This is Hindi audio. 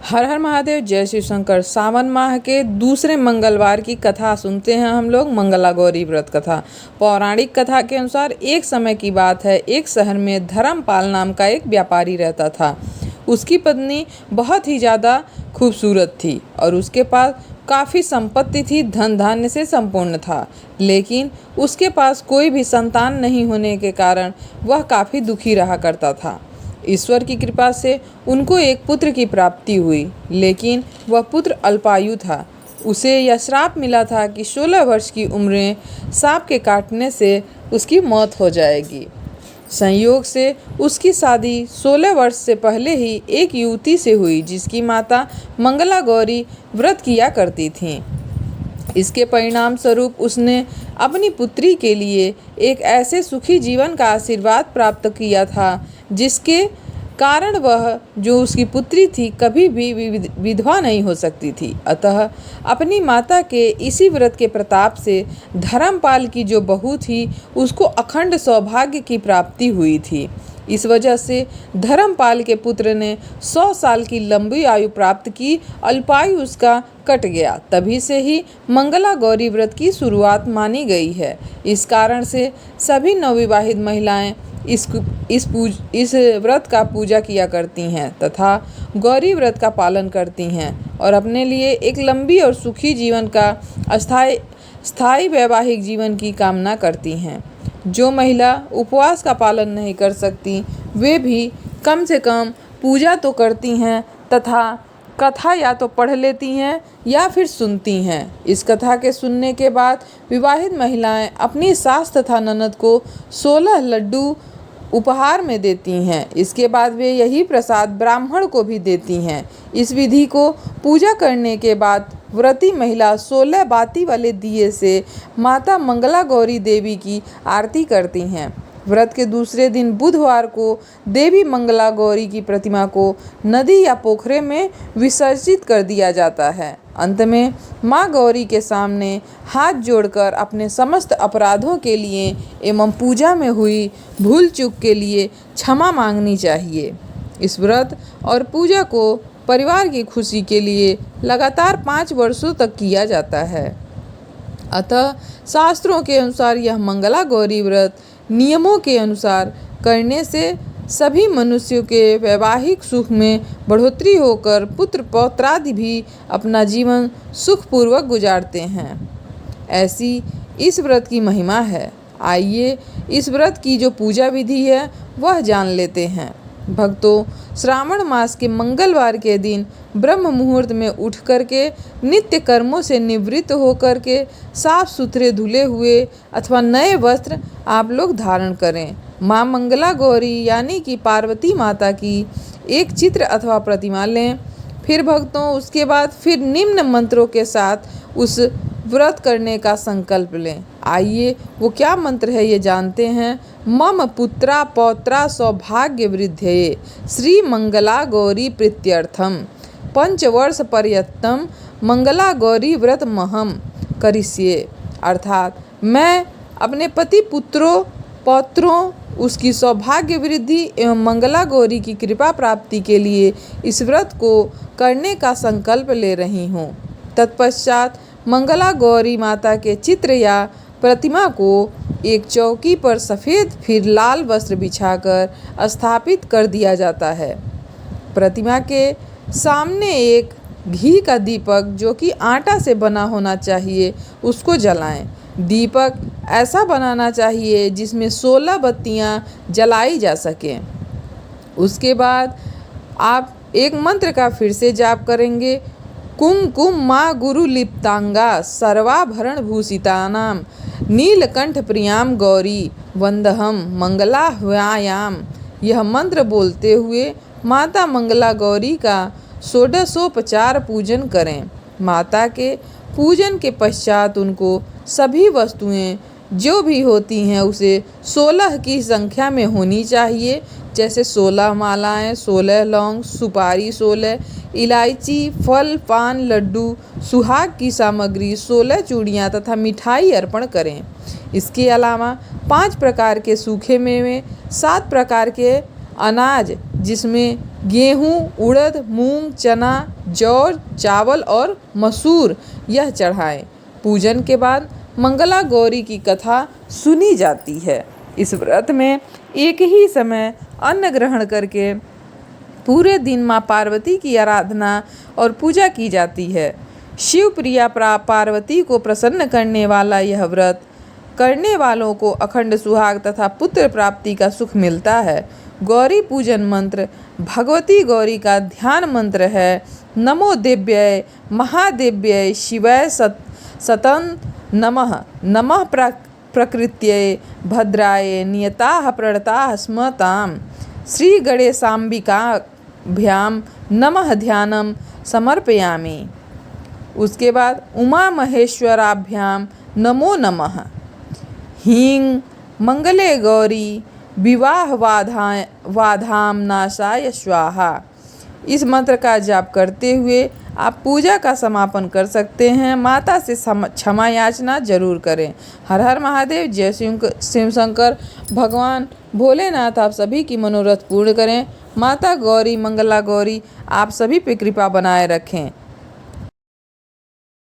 हर हर महादेव, जय शिव शंकर। सावन माह के दूसरे मंगलवार की कथा सुनते हैं हम लोग, मंगला गौरी व्रत कथा। पौराणिक कथा के अनुसार एक समय की बात है, एक शहर में धर्मपाल नाम का एक व्यापारी रहता था। उसकी पत्नी बहुत ही ज़्यादा खूबसूरत थी और उसके पास काफ़ी संपत्ति थी, धन धान्य से संपूर्ण था। लेकिन उसके पास कोई भी संतान नहीं होने के कारण वह काफ़ी दुखी रहा करता था। ईश्वर की कृपा से उनको एक पुत्र की प्राप्ति हुई, लेकिन वह पुत्र अल्पायु था। उसे यह श्राप मिला था कि 16 वर्ष की उम्र में सांप के काटने से उसकी मौत हो जाएगी। संयोग से उसकी शादी 16 वर्ष से पहले ही एक युवती से हुई, जिसकी माता मंगला गौरी व्रत किया करती थीं। इसके परिणाम स्वरूप उसने अपनी पुत्री के लिए एक ऐसे सुखी जीवन का आशीर्वाद प्राप्त किया था, जिसके कारण वह जो उसकी पुत्री थी कभी भी विधवा नहीं हो सकती थी। अतः अपनी माता के इसी व्रत के प्रताप से धर्मपाल की जो बहू थी उसको अखंड सौभाग्य की प्राप्ति हुई थी। इस वजह से धर्मपाल के पुत्र ने 100 साल की लंबी आयु प्राप्त की, अल्पायु उसका कट गया। तभी से ही मंगला गौरी व्रत की शुरुआत मानी गई है। इस कारण से सभी नवविवाहित महिलाएं इस व्रत का पूजा किया करती हैं तथा गौरी व्रत का पालन करती हैं और अपने लिए एक लंबी और सुखी जीवन का स्थायी वैवाहिक जीवन की कामना करती हैं। जो महिला उपवास का पालन नहीं कर सकती वे भी कम से कम पूजा तो करती हैं तथा कथा या तो पढ़ लेती हैं या फिर सुनती हैं। इस कथा के सुनने के बाद विवाहित महिलाएं अपनी सास तथा ननद को 16 लड्डू उपहार में देती हैं। इसके बाद वे यही प्रसाद ब्राह्मण को भी देती हैं। इस विधि को पूजा करने के बाद व्रती महिला 16 बाती वाले दिए से माता मंगला गौरी देवी की आरती करती हैं। व्रत के दूसरे दिन बुधवार को देवी मंगला गौरी की प्रतिमा को नदी या पोखरे में विसर्जित कर दिया जाता है। अंत में माँ गौरी के सामने हाथ जोड़कर अपने समस्त अपराधों के लिए एवं पूजा में हुई भूल चूक के लिए क्षमा मांगनी चाहिए। इस व्रत और पूजा को परिवार की खुशी के लिए लगातार 5 वर्षों तक किया जाता है। अतः शास्त्रों के अनुसार यह मंगला गौरी व्रत नियमों के अनुसार करने से सभी मनुष्यों के वैवाहिक सुख में बढ़ोतरी होकर पुत्र पौत्रादि भी अपना जीवन सुखपूर्वक गुजारते हैं। ऐसी इस व्रत की महिमा है। आइए इस व्रत की जो पूजा विधि है वह जान लेते हैं। भक्तों, श्रावण मास के मंगलवार के दिन ब्रह्म मुहूर्त में उठ करके नित्य कर्मों से निवृत्त होकर के साफ सुथरे धुले हुए अथवा नए वस्त्र आप लोग धारण करें। माँ मंगला गौरी यानी कि पार्वती माता की एक चित्र अथवा प्रतिमा लें। फिर भक्तों उसके बाद फिर निम्न मंत्रों के साथ उस व्रत करने का संकल्प लें। आइए वो क्या मंत्र है ये जानते हैं। मम पुत्रा पौत्रा सौभाग्य वृद्धये श्री मंगला गौरी प्रीत्यर्थम 5 वर्ष पर्यंतम मंगला गौरी व्रत महम करिष्ये। अर्थात मैं अपने पति पुत्रों पौत्रों उसकी सौभाग्य वृद्धि एवं मंगला गौरी की कृपा प्राप्ति के लिए इस व्रत को करने का संकल्प ले रही हूँ। तत्पश्चात मंगला गौरी माता के चित्र या प्रतिमा को एक चौकी पर सफ़ेद फिर लाल वस्त्र बिछाकर स्थापित कर दिया जाता है। प्रतिमा के सामने एक घी का दीपक जो कि आटा से बना होना चाहिए उसको जलाएं। दीपक ऐसा बनाना चाहिए जिसमें 16 बत्तियां जलाई जा सकें। उसके बाद आप एक मंत्र का फिर से जाप करेंगे। कुमकुम माँ गुरु लिप्तांगा सर्वाभरण भूषितानाम नीलकंठ प्रियाम गौरी वंदहम मंगला ह्वायाम। यह मंत्र बोलते हुए माता मंगला गौरी का षोडशोपचार पूजन करें। माता के पूजन के पश्चात उनको सभी वस्तुएं जो भी होती हैं उसे 16 की संख्या में होनी चाहिए। जैसे 16 मालाएं, 16 लौंग, सुपारी 16, इलायची, फल, पान, लड्डू, सुहाग की सामग्री, 16 चूड़ियाँ तथा मिठाई अर्पण करें। इसके अलावा 5 प्रकार के सूखे मेवे, 7 प्रकार के अनाज जिसमें गेहूँ, उड़द, मूंग, चना, जौ, चावल और मसूर यह चढ़ाएं। पूजन के बाद मंगला गौरी की कथा सुनी जाती है। इस व्रत में एक ही समय अन्न ग्रहण करके पूरे दिन माँ पार्वती की आराधना और पूजा की जाती है। शिव प्रिया पार्वती को प्रसन्न करने वाला यह व्रत करने वालों को अखंड सुहाग तथा पुत्र प्राप्ति का सुख मिलता है। गौरी पूजन मंत्र भगवती गौरी का ध्यान मंत्र है नमो देव्यै महादेव्यै शिवाय सतं नमः। नमः प्रकृत्यै भद्राय नियताः प्रणताः स्म ताम्। श्री गणेशाम्बिकाभ्यां नमः ध्यानं समर्पयामि। उसके बाद उमा महेश्वराभ्यां नमो नमः। ह्रीं मंगले गौरी विवाह वाधाम नाशाय स्वाहा। इस मंत्र का जाप करते हुए आप पूजा का समापन कर सकते हैं। माता से क्षमा याचना जरूर करें। हर हर महादेव। जय शिव शंकर। भगवान भोलेनाथ आप सभी की मनोरथ पूर्ण करें। माता गौरी मंगला गौरी आप सभी पे कृपा बनाए रखें।